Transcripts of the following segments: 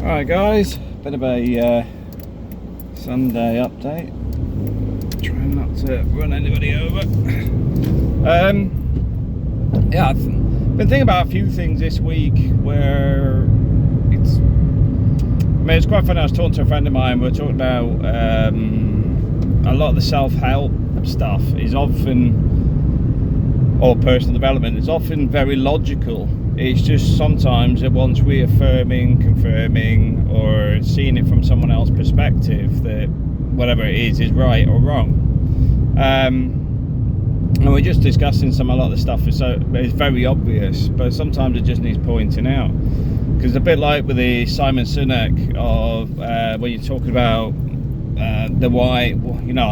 Alright guys, bit of a Sunday update. Trying not to run anybody over. Yeah, I've been thinking about a few things this week where it's quite funny. I was talking to a friend of mine. We were talking about a lot of the self-help stuff is often, or personal development, is often very logical. It's just sometimes it wants reaffirming, confirming, or seeing it from someone else's perspective that whatever it is right or wrong. And we're just discussing a lot of the stuff is very obvious, but sometimes it just needs pointing out. Because a bit like with the Simon Sinek of when you're talking about the why,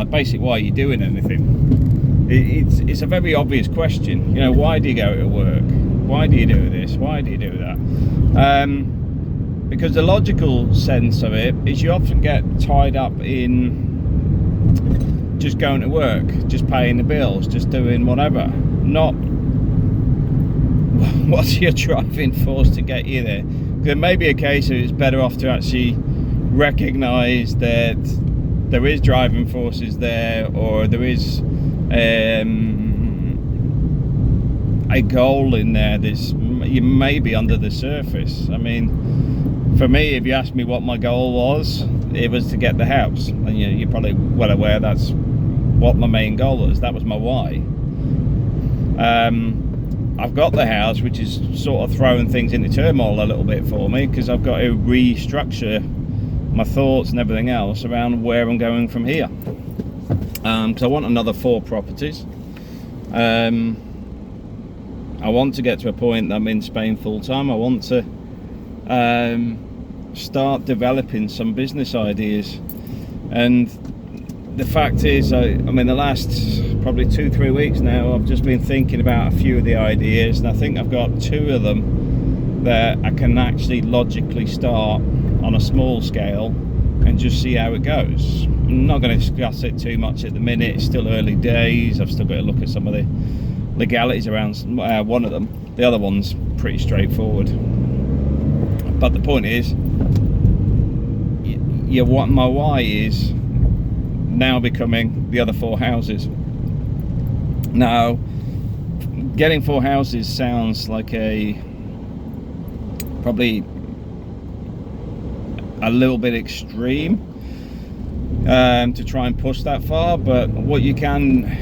basically why you're doing anything. It's a very obvious question. Why do you go to work? Why do you do this? Why do you do that? Because the logical sense of it is you often get tied up in just going to work, just paying the bills, just doing whatever. Not what's your driving force to get you there. There may be a case of it's better off to actually recognise that there is driving forces there, or there is a goal in there that's maybe under the surface. I mean, for me, if you asked me what my goal was, it was to get the house, and you're probably well aware that's what my main goal was. That was my why. I've got the house, which is sort of throwing things into turmoil a little bit for me, because I've got to restructure my thoughts and everything else around where I'm going from here. So I want another 4 properties. I want to get to a point that I'm in Spain full time. I want to start developing some business ideas. And the fact is, I mean, the last probably 2-3 weeks now, I've just been thinking about a few of the ideas, and I think I've got 2 of them that I can actually logically start on a small scale and just see how it goes. I'm not going to discuss it too much at the minute. It's still early days. I've still got to look at some of the legalities around one of them. The other one's pretty straightforward. But the point is, what my why is now becoming the other 4 houses. Now, getting 4 houses sounds like probably a little bit extreme to try and push that far, but what you can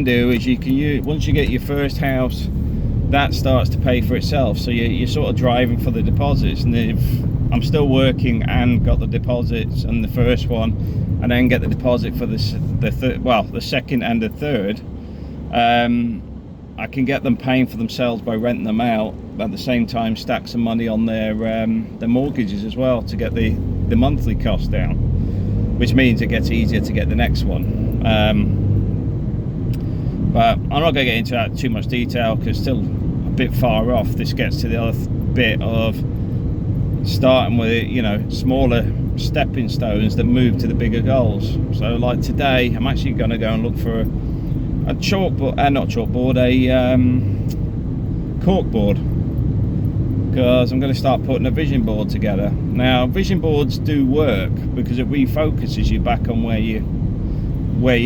do is you can use, once you get your first house, that starts to pay for itself. So you're sort of driving for the deposits, and if I'm still working and got the deposits and the first one, and then get the deposit for the second and the third, I can get them paying for themselves by renting them out, but at the same time stack some money on their mortgages as well to get the monthly cost down, which means it gets easier to get the next one. But I'm not going to get into that too much detail because it's still a bit far off. This gets to the other bit of starting with smaller stepping stones that move to the bigger goals. So like today, I'm actually going to go and look for a corkboard, because I'm going to start putting a vision board together. Now, vision boards do work because it refocuses you back on where you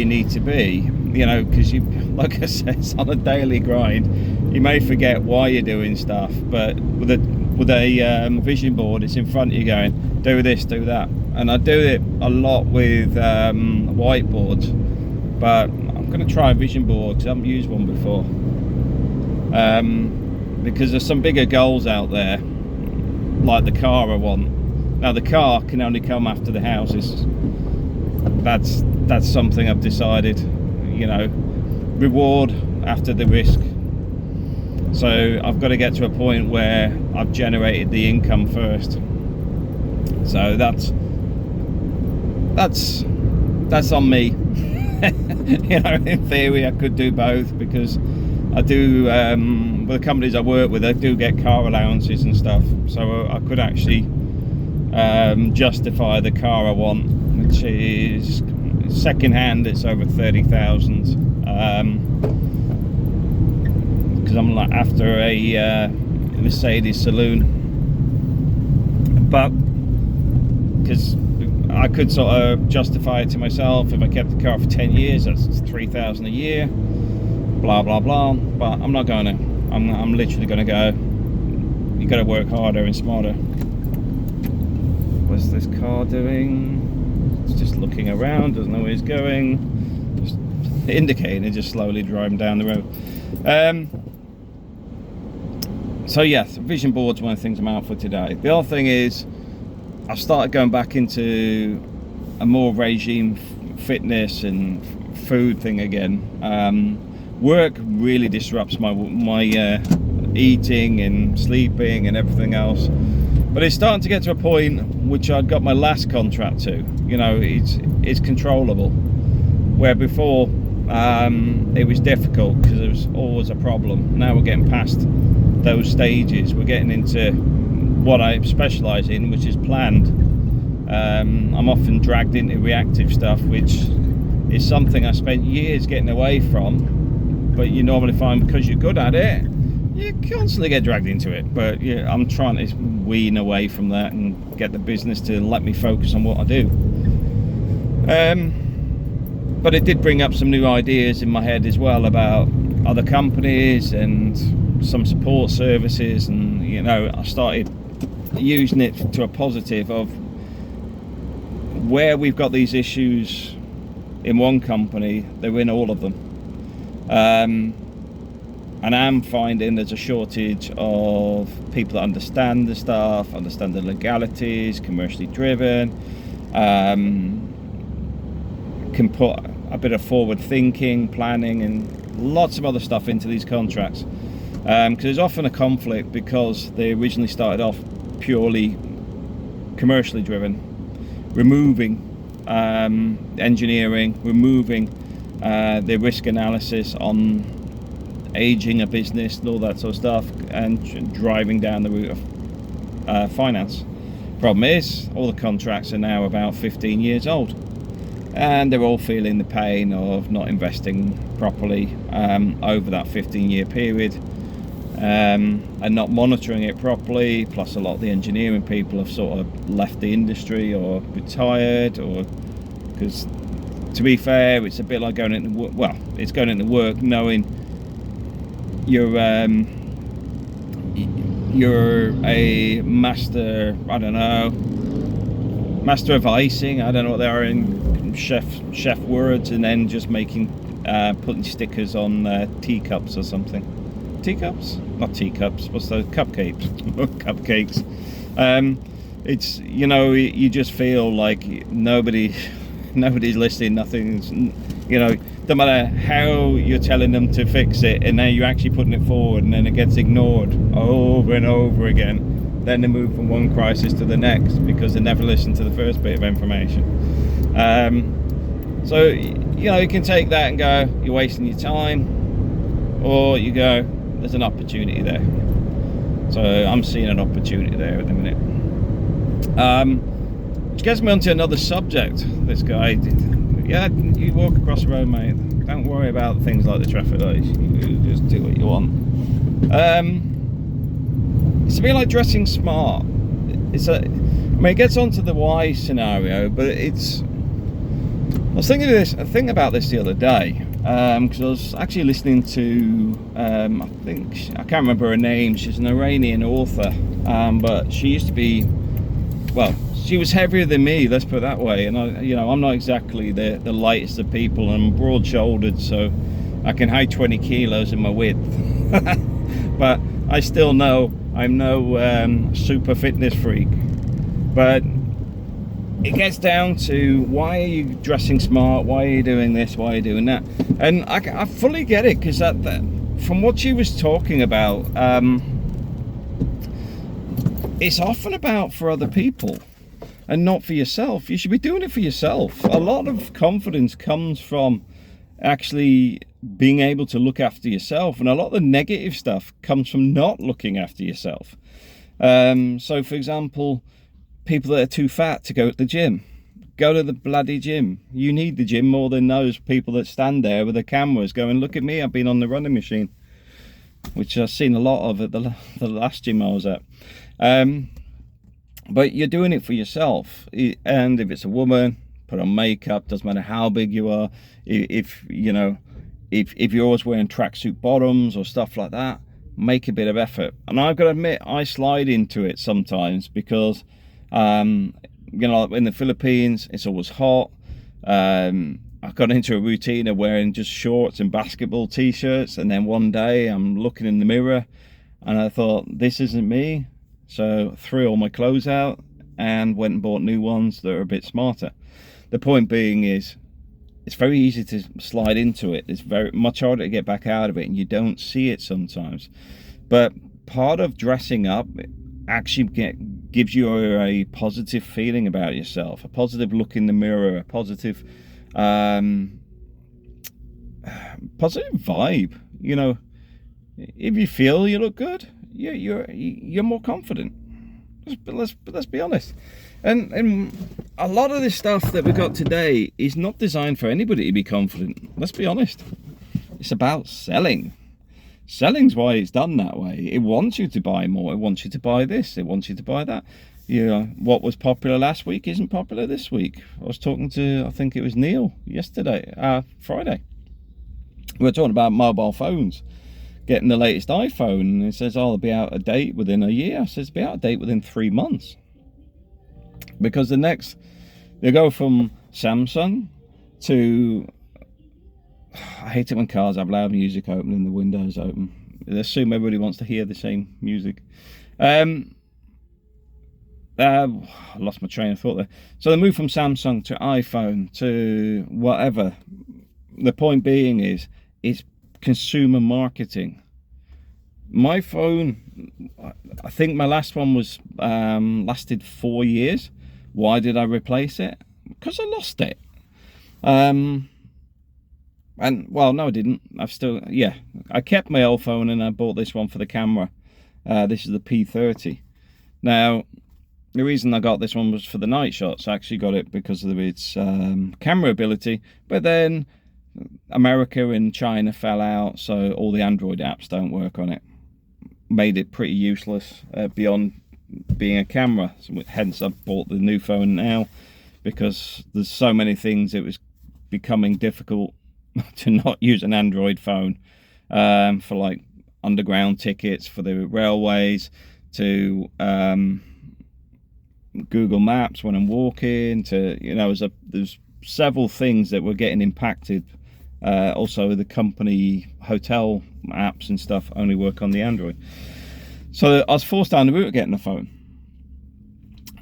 need to be. Because you, like I said, it's on a daily grind. You may forget why you're doing stuff, but with a vision board, it's in front of you going, do this, do that. And I do it a lot with whiteboards, but I'm going to try a vision board because I haven't used one before. Because there's some bigger goals out there, like the car I want. Now, the car can only come after the houses. That's something I've decided. Reward after the risk. So I've got to get to a point where I've generated the income first. So that's on me. In theory I could do both, because I do with the companies I work with, I do get car allowances and stuff, so I could actually justify the car I want, which is second hand. It's over 30,000, because I'm like after a Mercedes saloon. But because I could sort of justify it to myself. If I kept the car for 10 years, that's 3,000 a year, blah blah blah. But I'm not going to. I'm literally going to go, you got to work harder and smarter. What's this car doing? It's just looking around, doesn't know where it's going, just indicating it, just slowly driving down the road. So yes, vision board's one of the things I'm out for today. The other thing is, I've started going back into a more regime fitness and food thing again. Work really disrupts my eating and sleeping and everything else. But it's starting to get to a point which I'd got my last contract to. You know, it's controllable. Where before it was difficult because there was always a problem. Now we're getting past those stages. We're getting into what I specialise in, which is planned. I'm often dragged into reactive stuff, which is something I spent years getting away from. But you normally find, because you're good at it, you constantly get dragged into it. But yeah, I'm trying to wean away from that and get the business to let me focus on what I do. But it did bring up some new ideas in my head as well about other companies and some support services, and you know, I started using it to a positive of where we've got these issues in one company, they're in all of them. And I'm finding there's a shortage of people that understand the stuff, understand the legalities, commercially driven, can put a bit of forward thinking, planning and lots of other stuff into these contracts. Because there's often a conflict because they originally started off purely commercially driven, removing engineering, removing the risk analysis on aging a business and all that sort of stuff, and driving down the route of finance. Problem is, all the contracts are now about 15 years old, and they're all feeling the pain of not investing properly over that 15-year period, and not monitoring it properly. Plus, a lot of the engineering people have sort of left the industry or retired, or because, to be fair, it's a bit like going into work. Well, it's going into work knowing you're a master, I don't know, master of icing, I don't know what they are in chef words, and then just making putting stickers on teacups or something. Teacups? Not teacups, what's those? Cupcakes. Cupcakes. It's, you know, you just feel like nobody's listening, nothing's, you know, no matter how you're telling them to fix it, and then you're actually putting it forward, and then it gets ignored over and over again. Then they move from one crisis to the next because they never listen to the first bit of information. So, you know, you can take that and go, you're wasting your time, or you go, there's an opportunity there. So I'm seeing an opportunity there at the minute. Which gets me onto another subject. This guy, yeah, you walk across the road, mate. Don't worry about things like the traffic lights. You just do what you want. It's a bit like dressing smart. I mean, it gets onto the why scenario, but it's. I was thinking about this the other day, because I was actually listening to, I can't remember her name. She's an Iranian author, but she used to be, well, she was heavier than me, let's put it that way. And I'm not exactly the lightest of people. I'm broad-shouldered, so I can hide 20 kilos in my width. But I still know I'm no super fitness freak. But it gets down to, why are you dressing smart? Why are you doing this? Why are you doing that? And I fully get it, because from what she was talking about, it's often about for other people and not for yourself. You should be doing it for yourself. A lot of confidence comes from actually being able to look after yourself, and a lot of the negative stuff comes from not looking after yourself. So for example, people that are too fat to go to the gym, go to the bloody gym. You need the gym more than those people that stand there with the cameras going, look at me, I've been on the running machine, which I've seen a lot of at the last gym I was at. but you're doing it for yourself. And if it's a woman, put on makeup, doesn't matter how big you are. If you know, if you're always wearing tracksuit bottoms or stuff like that, make a bit of effort. And I've got to admit, I slide into it sometimes because you know, in the Philippines it's always hot. I got into a routine of wearing just shorts and basketball t-shirts, and then one day I'm looking in the mirror and I thought, this isn't me. So threw all my clothes out and went and bought new ones that are a bit smarter. The point being is, it's very easy to slide into it. It's very much harder to get back out of it, and you don't see it sometimes. But part of dressing up actually gives you a positive feeling about yourself, a positive look in the mirror, a positive positive vibe. You know, if you feel you look good, you're more confident. Let's be honest. And a lot of this stuff that we got today is not designed for anybody to be confident. Let's be honest. It's about selling. Selling's why it's done that way. It wants you to buy more. It wants you to buy this. It wants you to buy that. You know, what was popular last week isn't popular this week. I was talking to, I think it was Neil yesterday, Friday. We were talking about mobile phones, getting the latest iPhone, and it says, oh, it'll be out of date within a year. I says, it'll be out of date within 3 months. Because the next, they go from Samsung to, I hate it when cars have loud music open and the windows open. They assume everybody wants to hear the same music. I lost my train of thought there. So they move from Samsung to iPhone to whatever. The point being is, it's consumer marketing. My phone, I think my last one was lasted 4 years. Why did I replace it? Because I lost it. And well, no, I didn't. I kept my old phone and I bought this one for the camera. This is the P30. Now, the reason I got this one was for the night shots. I actually got it because of its camera ability, but then America and China fell out, so all the Android apps don't work on it. Made it pretty useless beyond being a camera. So hence I bought the new phone now, because there's so many things it was becoming difficult to not use an Android phone for like underground tickets for the railways, to Google Maps when I'm walking, to, you know, there's several things that were getting impacted. Also the company hotel apps and stuff only work on the Android. So I was forced down the route of getting a phone.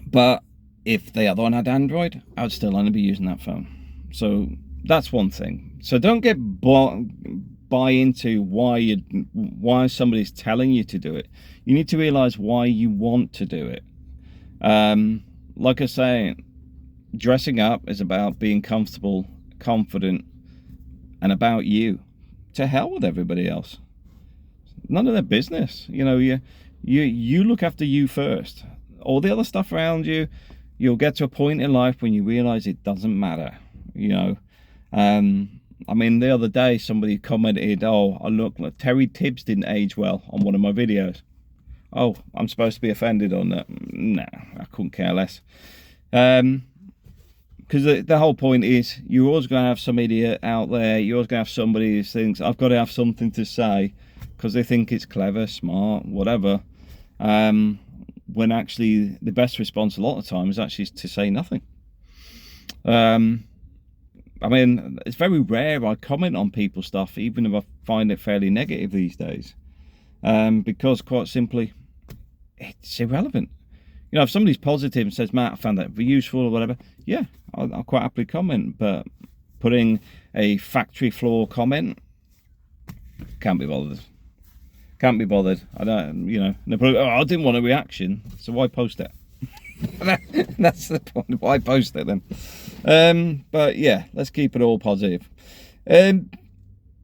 But if the other one had Android, I would still only be using that phone. So that's one thing. So don't get buy into why somebody's telling you to do it. You need to realize why you want to do it. Like I say, dressing up is about being comfortable, confident, and about you. To hell with everybody else. None of their business. You know, you look after you first. All the other stuff around you, you'll get to a point in life when you realize it doesn't matter. You know, I mean, the other day somebody commented, oh, I look like Terry Tibbs didn't age well on one of my videos. Oh, I'm supposed to be offended on that? Nah, I couldn't care less. Because the whole point is, you're always going to have some idiot out there. You're always going to have somebody who thinks, I've got to have something to say, because they think it's clever, smart, whatever. When actually the best response a lot of the time is actually to say nothing. I mean, it's very rare I comment on people's stuff, even if I find it fairly negative these days. Because quite simply, it's irrelevant. You know, if somebody's positive and says, Matt, I found that useful or whatever, yeah, I'll quite happily comment. But putting a factory floor comment, can't be bothered. Can't be bothered. I don't, you know, I didn't want a reaction, so why post it? That's the point. Why post it then? But yeah, let's keep it all positive.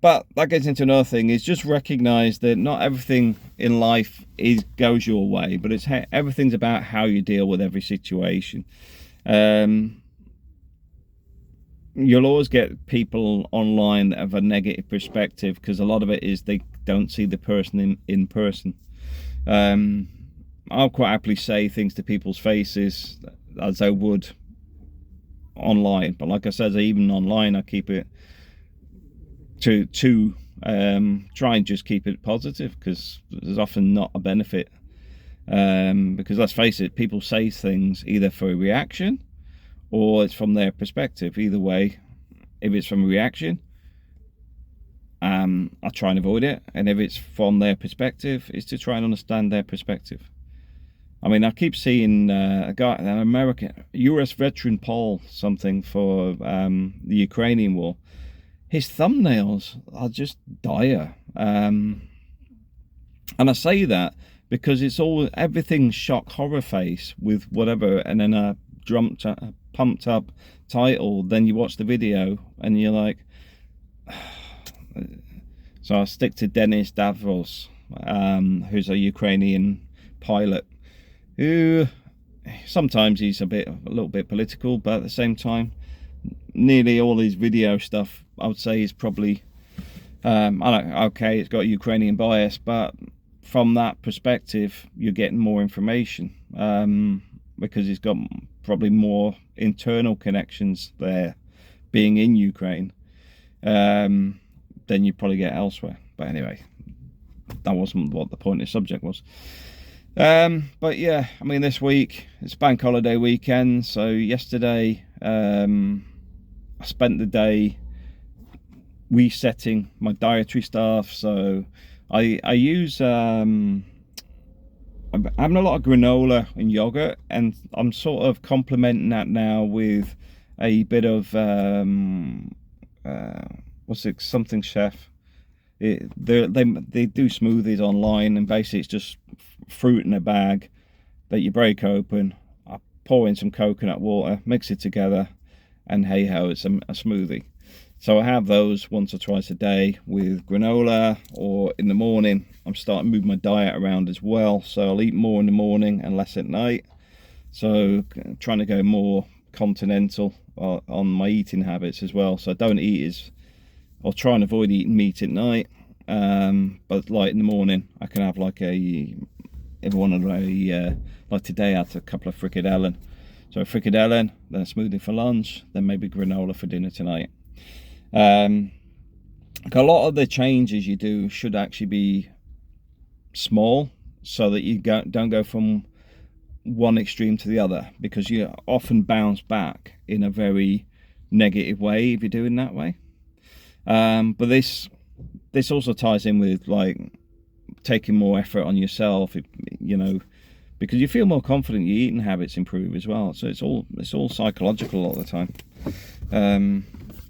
But that gets into another thing, is just recognize that not everything in life goes your way, but everything's about how you deal with every situation. You'll always get people online that have a negative perspective, because a lot of it is they don't see the person in person. I'll quite happily say things to people's faces as I would online, but like I said, even online I keep it to try and just keep it positive, because there's often not a benefit, because let's face it, people say things either for a reaction or it's from their perspective. Either way, if it's from a reaction, I try and avoid it, and if it's from their perspective, it's to try and understand their perspective. I mean, I keep seeing a guy, an American US veteran, Paul something, for the Ukrainian war. His thumbnails are just dire, and I say that because it's all, everything's shock horror face with whatever, and then a pumped up title. Then you watch the video and you're like, so I stick to Denis Davros, who's a Ukrainian pilot, who sometimes he's a little bit political, but at the same time, nearly all his video stuff, I would say, is probably I don't know, okay, it's got a Ukrainian bias, but from that perspective you're getting more information, because he's got probably more internal connections there, being in Ukraine, than you probably get elsewhere. But anyway, that wasn't what the point of the subject was. But yeah, I mean, this week it's bank holiday weekend, so yesterday I spent the day resetting my dietary stuff. So I use I'm having a lot of granola and yogurt, and I'm sort of complementing that now with a bit of what's it, something chef. They do smoothies online, and basically it's just fruit in a bag that you break open. I pour in some coconut water, mix it together, and hey ho, it's a smoothie. So I have those once or twice a day with granola, or in the morning I'm starting to move my diet around as well, so I'll eat more in the morning and less at night. So trying to go more continental on my eating habits as well, so I don't eat I'll try and avoid eating meat at night, but like in the morning I can have like like today I had a couple of frikadellen. So a frikadellen, then a smoothie for lunch, then maybe granola for dinner tonight. A lot of the changes you do should actually be small, so that you don't go from one extreme to the other, because you often bounce back in a very negative way if you're doing that way. But this also ties in with like taking more effort on yourself, you know, because you feel more confident, your eating habits improve as well. So it's all psychological all the time.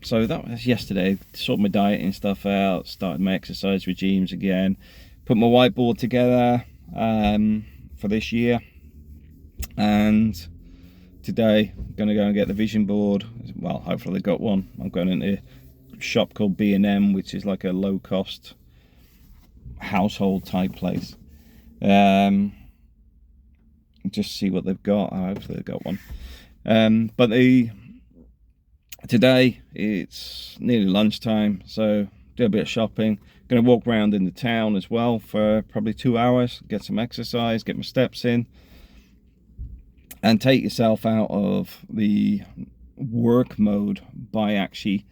So that was yesterday. Sorted my diet and stuff out, started my exercise regimes again, put my whiteboard together for this year, and today I'm going to go and get the vision board. Well, hopefully I got one. I'm going into a shop called B&M, which is like a low-cost household type place. Just see what they've got. Hopefully they've got one. But today it's nearly lunchtime, so do a bit of shopping. Going to walk around in the town as well for probably 2 hours, get some exercise, get my steps in, and take yourself out of the work mode by actually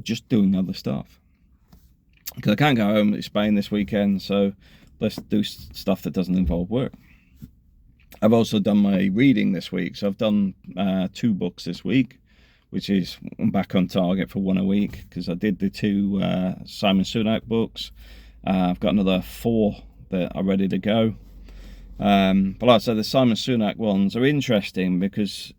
just doing other stuff. Because I can't go home to Spain this weekend, so let's do stuff that doesn't involve work. I've also done my reading this week, so I've done 2 books this week, which is, I'm back on target for 1 a week, because I did the 2 Simon Sinek books. I've got another 4 that are ready to go. But like I said, the Simon Sinek ones are interesting because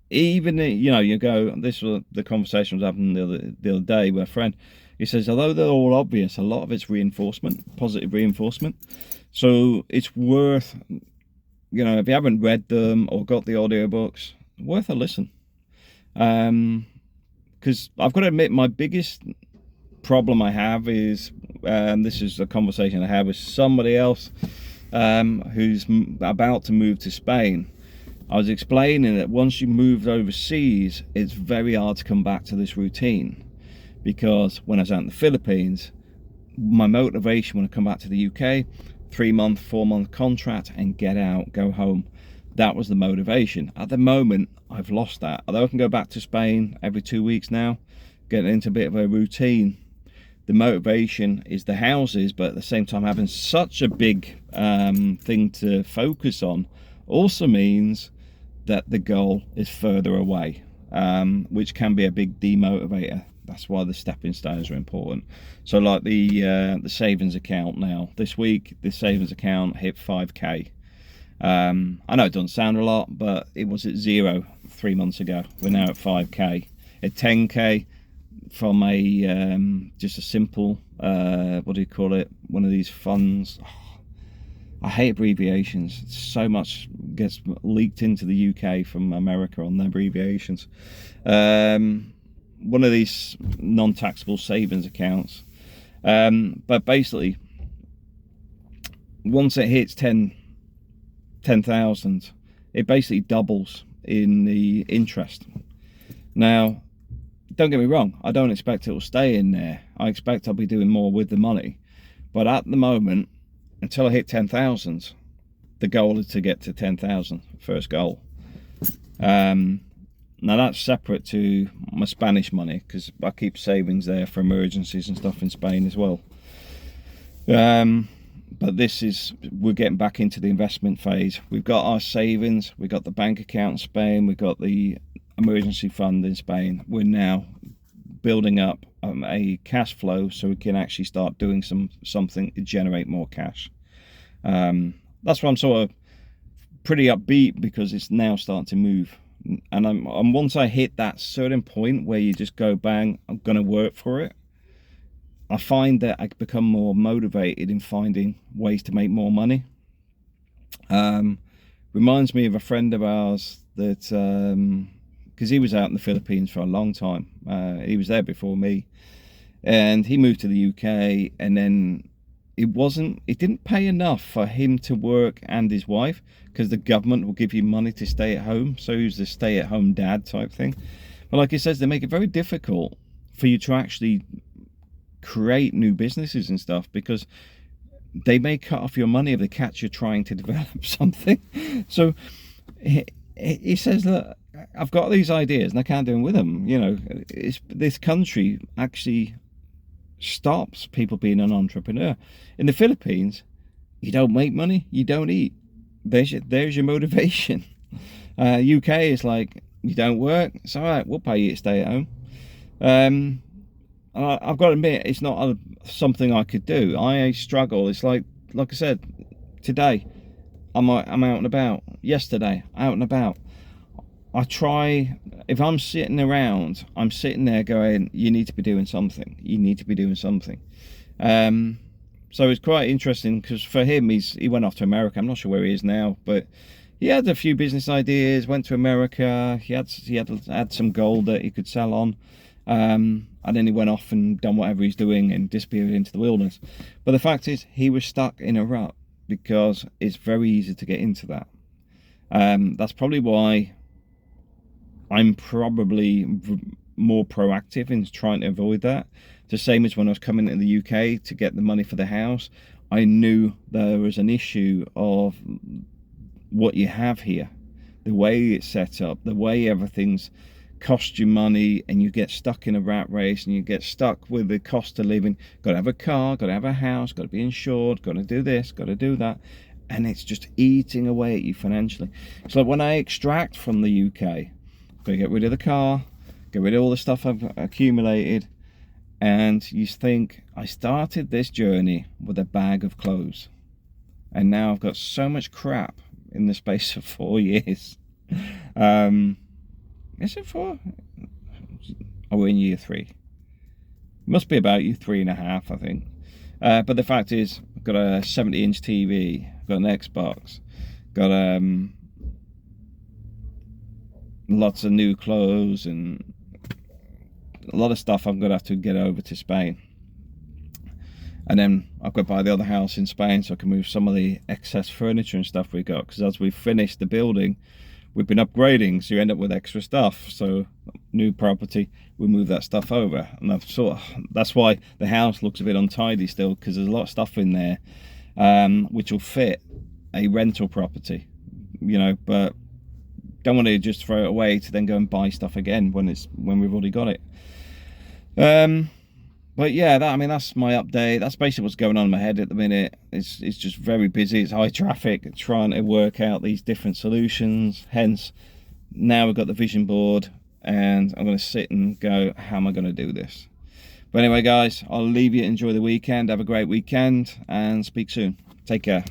even, you know, you go, this was the conversation was having the other day with a friend. He says, although they're all obvious, a lot of it's reinforcement, positive reinforcement. So it's worth, you know, if you haven't read them or got the audiobooks, worth a listen. Because I've got to admit, my biggest problem I have is, this is a conversation I had with somebody else who's about to move to Spain. I was explaining that once you move overseas, it's very hard to come back to this routine, because when I was out in the Philippines, my motivation when I come back to the UK, 3-month, 4-month contract and get out, go home. That was the motivation. At the moment, I've lost that. Although I can go back to Spain every 2 weeks now, getting into a bit of a routine, the motivation is the houses, but at the same time having such a big thing to focus on also means that the goal is further away, which can be a big demotivator. That's why the stepping stones are important. So like the savings account now, this week the savings account hit 5k. I know it doesn't sound a lot, but it was at 0 3 months ago. We're now at 5k, at 10k from a just a simple what do you call it, one of these funds. I hate abbreviations. So much gets leaked into the UK from America on the abbreviations. One of these non-taxable savings accounts, but basically once it hits 10,000, it basically doubles in the interest. Now don't get me wrong, I don't expect it will stay in there. I expect I'll be doing more with the money, but at the moment, until I hit 10,000, the goal is to get to 10,000, first goal. Now that's separate to my Spanish money, because I keep savings there for emergencies and stuff in Spain as well. But this is, we're getting back into the investment phase. We've got our savings, we've got the bank account in Spain, we've got the emergency fund in Spain. We're now building up a cash flow so we can actually start doing something to generate more cash. That's why I'm sort of pretty upbeat, because it's now starting to move. And once I hit that certain point where you just go bang, I'm gonna work for it, I find that I become more motivated in finding ways to make more money. Reminds me of a friend of ours that because he was out in the Philippines for a long time. He was there before me, and he moved to the UK, and then it didn't pay enough for him to work and his wife, because the government will give you money to stay at home. So he was the stay-at-home dad type thing. But like he says, they make it very difficult for you to actually create new businesses and stuff, because they may cut off your money if they catch you trying to develop something. So he says, look, I've got these ideas and I can't do them with them. You know, this country actually stops people being an entrepreneur. In the Philippines, you don't make money, you don't eat. There's your motivation. UK is like, you don't work, it's all right, we'll pay you to stay at home. I've got to admit, it's not something I could do. I struggle. It's like I said, today I'm out and about. Yesterday, out and about. I try, if I'm sitting around, I'm sitting there going, you need to be doing something. You need to be doing something. So it's quite interesting, because for him, he went off to America. I'm not sure where he is now, but he had a few business ideas, went to America. He had some gold that he could sell on. And then he went off and done whatever he's doing and disappeared into the wilderness. But the fact is, he was stuck in a rut, because it's very easy to get into that. That's probably why I'm probably more proactive in trying to avoid that. The same as when I was coming into the UK to get the money for the house, I knew there was an issue of what you have here, the way it's set up, the way everything's cost you money, and you get stuck in a rat race, and you get stuck with the cost of living. Got to have a car, got to have a house, got to be insured, got to do this, got to do that, and it's just eating away at you financially. It's like when I extract from the UK, got to get rid of the car, get rid of all the stuff I've accumulated, and you think, I started this journey with a bag of clothes, and now I've got so much crap in the space of 4 years. Is it 4? Oh, we're in year 3. Must be about year 3.5, I think. But the fact is, I've got a 70-inch TV, I've got an Xbox, got lots of new clothes, and a lot of stuff I'm going to have to get over to Spain. And then I've got to buy the other house in Spain so I can move some of the excess furniture and stuff we got, because as we finished the building, we've been upgrading, so you end up with extra stuff. So new property, we move that stuff over, and that's why the house looks a bit untidy still, because there's a lot of stuff in there. which will fit a rental property, you know, but don't want to just throw it away to then go and buy stuff again when we've already got it. But yeah, I mean, that's my update. That's basically what's going on in my head at the minute. It's just very busy. It's high traffic, trying to work out these different solutions. Hence, now we've got the vision board, and I'm going to sit and go, how am I going to do this? But anyway, guys, I'll leave you. Enjoy the weekend. Have a great weekend, and speak soon. Take care.